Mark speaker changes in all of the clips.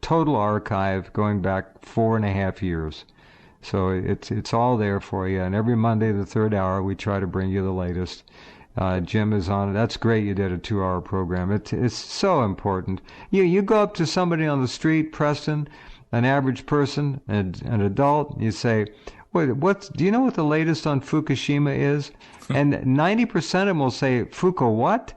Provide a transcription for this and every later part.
Speaker 1: total archive going back 4.5 years. So it's all there for you. And every Monday, the third hour, we try to bring you the latest. Jim is on it. That's great. You did a 2-hour program. It's so important. You go up to somebody on the street, Preston, an average person, an adult. You say, do you know what the latest on Fukushima is? And 90% of them will say, Fuku what?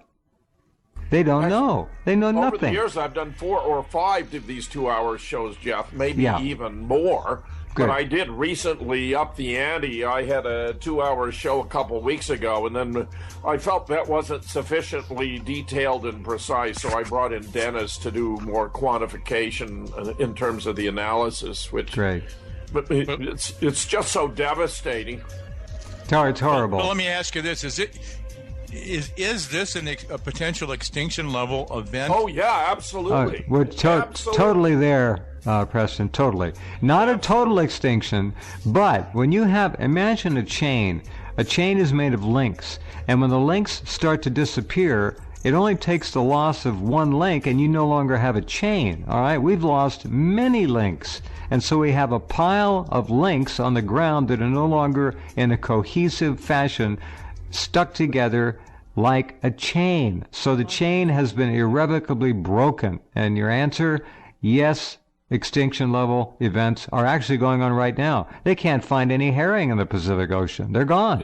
Speaker 1: They don't know. They know nothing.
Speaker 2: Over the years, I've done 4 or 5 of these 2-hour shows, Jeff, maybe even more.
Speaker 1: Good.
Speaker 2: But I did recently up the ante. I had a 2-hour show a couple weeks ago, and then I felt that wasn't sufficiently detailed and precise, so I brought in Dennis to do more quantification in terms of the analysis, which...
Speaker 1: Great.
Speaker 2: But it's just so devastating.
Speaker 1: No, it's horrible.
Speaker 3: Well, let me ask you this: Is this a potential extinction level event?
Speaker 2: Oh yeah, absolutely.
Speaker 1: We're totally there, Preston. Totally. Not a total extinction, but when you imagine a chain. A chain is made of links, and when the links start to disappear, it only takes the loss of one link, and you no longer have a chain. All right, we've lost many links. And so we have a pile of links on the ground that are no longer in a cohesive fashion stuck together like a chain. So the chain has been irrevocably broken. And your answer, yes, extinction level events are actually going on right now. They can't find any herring in the Pacific Ocean. They're gone.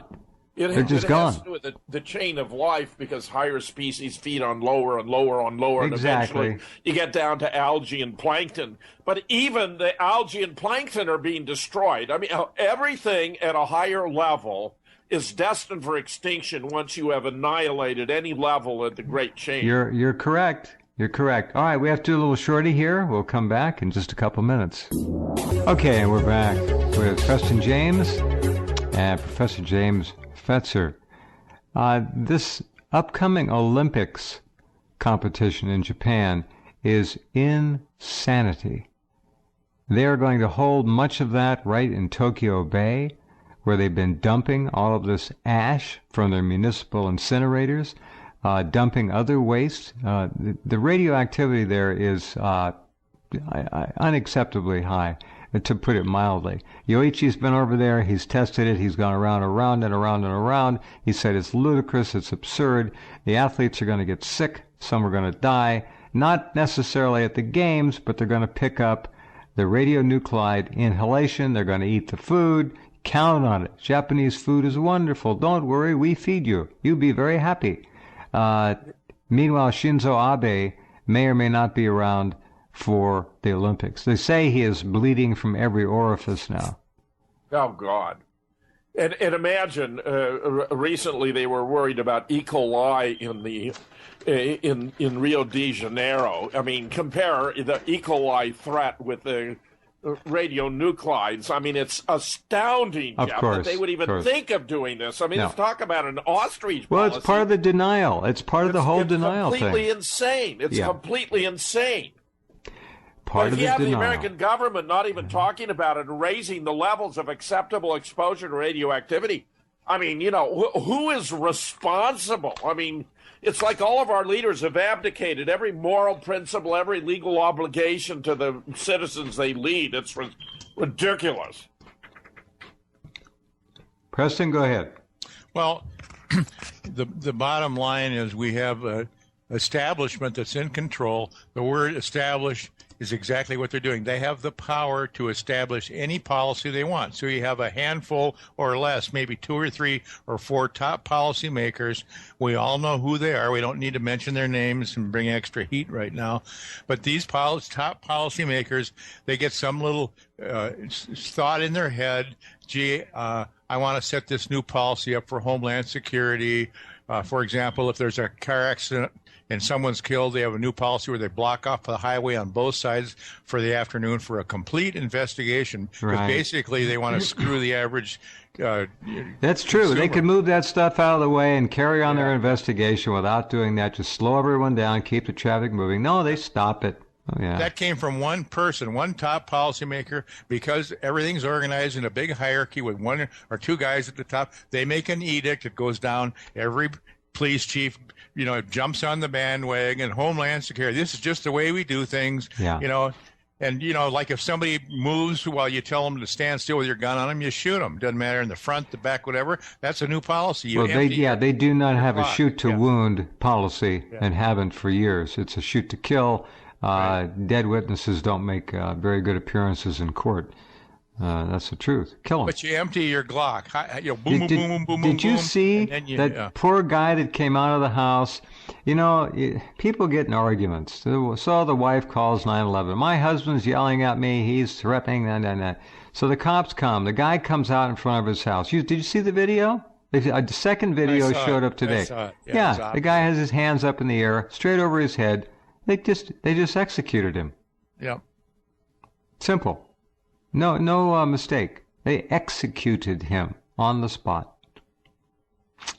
Speaker 1: They're just gone.
Speaker 2: It has to do with the chain of life, because higher species feed on lower and lower and lower.
Speaker 1: Exactly.
Speaker 2: And eventually you get down to algae and plankton. But even the algae and plankton are being destroyed. I mean, everything at a higher level is destined for extinction once you have annihilated any level at the Great Chain.
Speaker 1: You're correct. You're correct. All right, we have to do a little shorty here. We'll come back in just a couple minutes. Okay, and we're back with Preston James and Professor James Fetzer. This upcoming Olympics competition in Japan is insanity. They are going to hold much of that right in Tokyo Bay, where they've been dumping all of this ash from their municipal incinerators, dumping other waste. The radioactivity there is unacceptably high, to put it mildly. Yoichi's been over there. He's tested it. He's gone around and around and around and around. He said it's ludicrous. It's absurd. The athletes are going to get sick. Some are going to die. Not necessarily at the games, but they're going to pick up the radionuclide inhalation. They're going to eat the food. Count on it. Japanese food is wonderful. Don't worry. We feed you. You'll be very happy. Meanwhile, Shinzo Abe may or may not be around for the Olympics. They say he is bleeding from every orifice now.
Speaker 2: Oh, God. And imagine, recently they were worried about E. coli in Rio de Janeiro. I mean, compare the E. coli threat with the radionuclides. I mean, it's astounding, Jeff, that they would even think of doing this. I mean, let's talk about an ostrich policy.
Speaker 1: It's part of the denial. It's part of the whole denial thing.
Speaker 2: It's completely insane. It's completely insane.
Speaker 1: Part
Speaker 2: if you have the American government not even talking about it and raising the levels of acceptable exposure to radioactivity, I mean, you know, who is responsible? I mean, it's like all of our leaders have abdicated every moral principle, every legal obligation to the citizens they lead. It's ridiculous.
Speaker 1: Preston, go ahead.
Speaker 3: Well, the bottom line is we have an establishment that's in control. The word established is exactly what they're doing. They have the power to establish any policy they want. So you have a handful or less, maybe 2 or 3 or 4 top policymakers. We all know who they are. We don't need to mention their names and bring extra heat right now. But these top policymakers, they get some little thought in their head, gee, I want to set this new policy up for Homeland Security. For example, if there's a car accident and someone's killed, they have a new policy where they block off the highway on both sides for the afternoon for a complete investigation. Because basically they want to screw the average
Speaker 1: That's true. Consumer. They could move that stuff out of the way and carry on their investigation without doing that. Just slow everyone down, keep the traffic moving. No, they stop it. Oh, yeah.
Speaker 3: That came from one person, one top policymaker, because everything's organized in a big hierarchy with 1 or 2 guys at the top. They make an edict. It goes down. Every police chief, jumps on the bandwagon. Homeland Security. This is just the way we do things.
Speaker 1: Yeah.
Speaker 3: And, like if somebody moves while you tell them to stand still with your gun on them, you shoot them. Doesn't matter in the front, the back, whatever. That's a new policy.
Speaker 1: Well, they do not have a shoot to wound policy
Speaker 3: Yeah.
Speaker 1: and haven't for years. It's a shoot to kill.
Speaker 3: Right.
Speaker 1: Dead witnesses don't make very good appearances in court. That's the truth. Kill them.
Speaker 3: But you empty your Glock. Boom, boom, boom, boom, boom,
Speaker 1: Did you
Speaker 3: boom,
Speaker 1: see
Speaker 3: and then
Speaker 1: that poor guy that came out of the house? People get in arguments. So the wife calls 911. My husband's yelling at me. He's threatening. So the cops come. The guy comes out in front of his house. Did you see the video? The second video showed up today.
Speaker 3: I saw it.
Speaker 1: Yeah, the guy has his hands up in the air, straight over his head. They just executed him.
Speaker 3: Yeah.
Speaker 1: Simple. No mistake. They executed him on the spot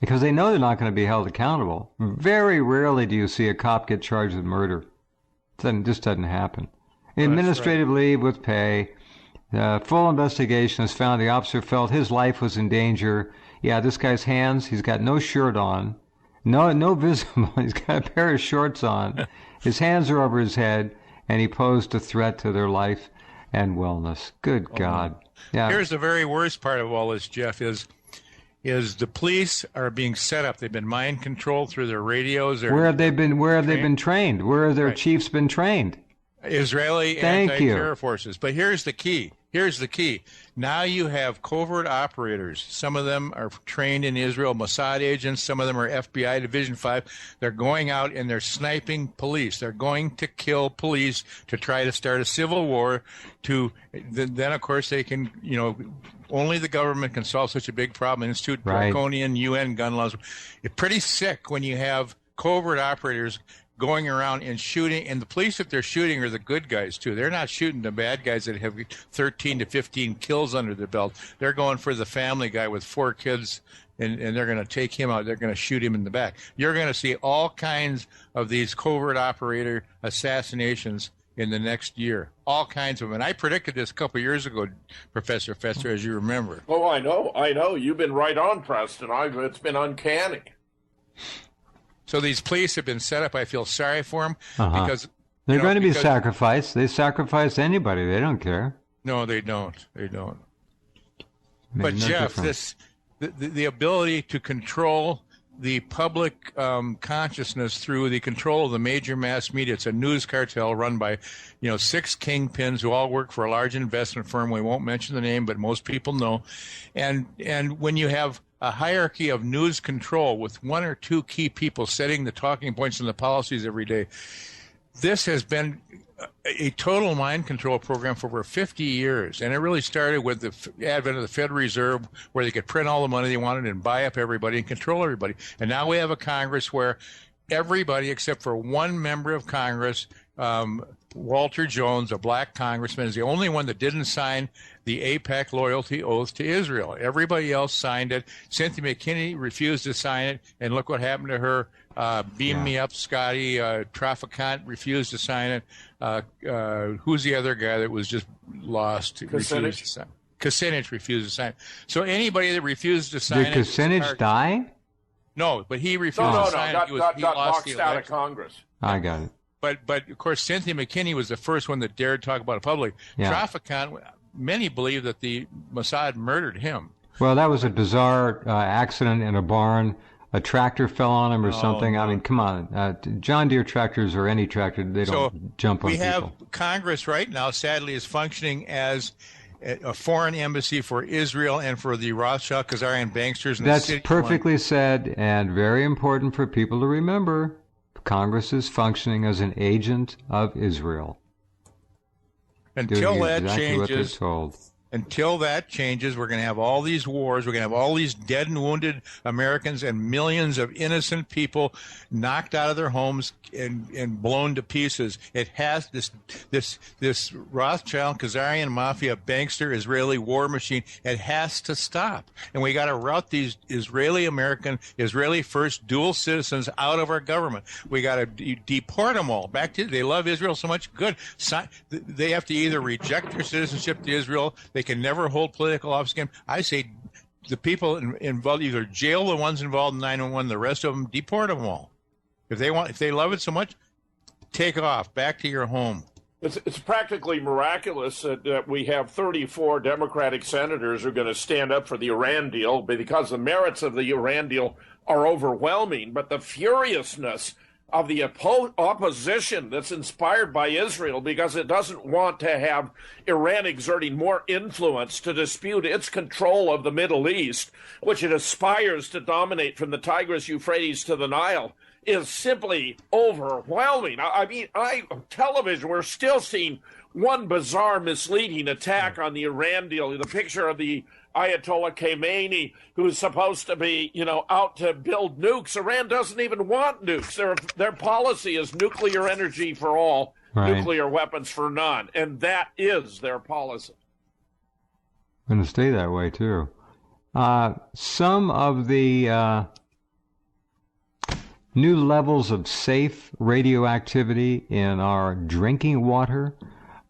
Speaker 1: because they know they're not going to be held accountable. Very rarely do you see a cop get charged with murder. It just doesn't happen. Administrative leave with pay. Full investigation has found the officer felt his life was in danger. Yeah, this guy's hands, he's got no shirt on. No visible. He's got a pair of shorts on. His hands are over his head, and he posed a threat to their life and wellness. Good God. Yeah.
Speaker 3: Here's the very worst part of all this, Jeff, is the police are being set up. They've been mind controlled through their radios.
Speaker 1: Where have they been trained? Where have their chiefs been trained?
Speaker 3: Israeli anti-terror forces. But here's the key. Now you have covert operators. Some of them are trained in Israel, Mossad agents. Some of them are FBI Division 5. They're going out and they're sniping police. They're going to kill police to try to start a civil war. Then, of course, they can, only the government can solve such a big problem. Institute draconian UN gun laws. It's pretty sick when you have covert operators going around and shooting, and the police that they're shooting are the good guys too. They're not shooting the bad guys that have 13 to 15 kills under their belt. They're going for the family guy with 4 kids, and they're going to take him out. They're going to shoot him in the back. You're going to see all kinds of these covert operator assassinations in the next year. All kinds of them. And I predicted this a couple of years ago, Professor Fetzer, as you remember.
Speaker 2: Oh, I know. You've been right on, Preston. It's been uncanny.
Speaker 3: So these police have been set up. I feel sorry for them because
Speaker 1: they're going to be sacrificed. They sacrifice anybody. They don't care.
Speaker 3: No, they don't. But
Speaker 1: No
Speaker 3: Jeff,
Speaker 1: difference.
Speaker 3: the ability to control the public consciousness through the control of the major mass media. It's a news cartel run by, 6 kingpins who all work for a large investment firm. We won't mention the name, but most people know. And when you have a hierarchy of news control with 1 or 2 key people setting the talking points and the policies every day, this has been a total mind control program for over 50 years. And it really started with the advent of the Federal Reserve, where they could print all the money they wanted and buy up everybody and control everybody. And now we have a Congress where everybody except for 1 member of Congress, Walter Jones, a black congressman, is the only one that didn't sign the AIPAC loyalty oath to Israel. Everybody else signed it. Cynthia McKinney refused to sign it, and look what happened to her. Beam me up, Scotty. Traficant refused to sign it. Who's the other guy that was just lost? Kucinich refused to sign it. So anybody that refused to sign
Speaker 1: Did Kucinich die?
Speaker 3: No, but he refused to sign it.
Speaker 2: Got boxed out of Congress.
Speaker 1: I got it.
Speaker 3: But of course, Cynthia McKinney was the first one that dared talk about it publicly.
Speaker 1: Yeah.
Speaker 3: Traficant, many believe that the Mossad murdered him.
Speaker 1: Well, that was a bizarre accident in a barn. A tractor fell on him or something. I mean, come on. John Deere tractors or any tractor, they don't jump on people.
Speaker 3: We have Congress right now, sadly, is functioning as a foreign embassy for Israel and for the Rothschild, Khazarian banksters. And
Speaker 1: That's perfectly said and very important for people to remember. Congress is functioning as an agent of Israel.
Speaker 3: Until that
Speaker 1: exactly what they're
Speaker 3: changes,
Speaker 1: told.
Speaker 3: Until that changes, we're going to have all these wars. We're going to have all these dead and wounded Americans and millions of innocent people knocked out of their homes and blown to pieces. It has this Rothschild, Khazarian mafia, bankster, Israeli war machine. It has to stop. And we got to rout these Israeli-American, Israeli-first dual citizens out of our government. We got to deport them all back to. They love Israel so much. Good. They have to either reject their citizenship to Israel. They can never hold political office again. I say the people involved either jail the ones involved in 9/11, the rest of them deport them all. If they love it so much, take off back to your home.
Speaker 2: It's practically miraculous that we have 34 Democratic senators who are going to stand up for the Iran deal because the merits of the Iran deal are overwhelming. But the furiousness of the opposition that's inspired by Israel because it doesn't want to have Iran exerting more influence to dispute its control of the Middle East, which it aspires to dominate from the Tigris, Euphrates to the Nile, is simply overwhelming. I mean, television, we're still seeing one bizarre, misleading attack on the Iran deal. The picture of the Ayatollah Khamenei, who's supposed to be, out to build nukes. Iran doesn't even want nukes. Their policy is nuclear energy for all,
Speaker 1: right.
Speaker 2: Nuclear weapons for none. And that is their policy.
Speaker 1: Going to stay that way, too. Some of the new levels of safe radioactivity in our drinking water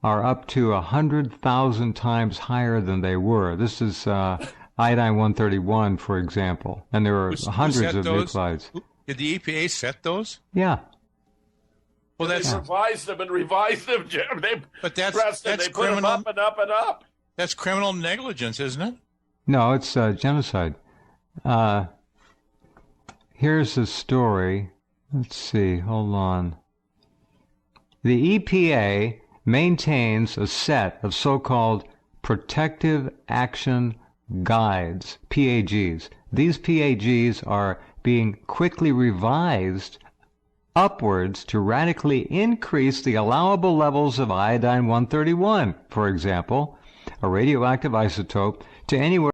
Speaker 1: are up to 100,000 times higher than they were. This is iodine-131, for example, and there are hundreds of nuclides.
Speaker 3: Did the EPA set those?
Speaker 1: Yeah.
Speaker 3: Well,
Speaker 2: they revised them, Jim.
Speaker 3: But that's
Speaker 2: they put
Speaker 3: criminal.
Speaker 2: them up and up and up.
Speaker 3: That's criminal negligence, isn't it?
Speaker 1: No, it's genocide. Here's the story. Let's see. Hold on. The EPA maintains a set of so-called Protective Action Guides, PAGs. These PAGs are being quickly revised upwards to radically increase the allowable levels of iodine-131, for example, a radioactive isotope, to anywhere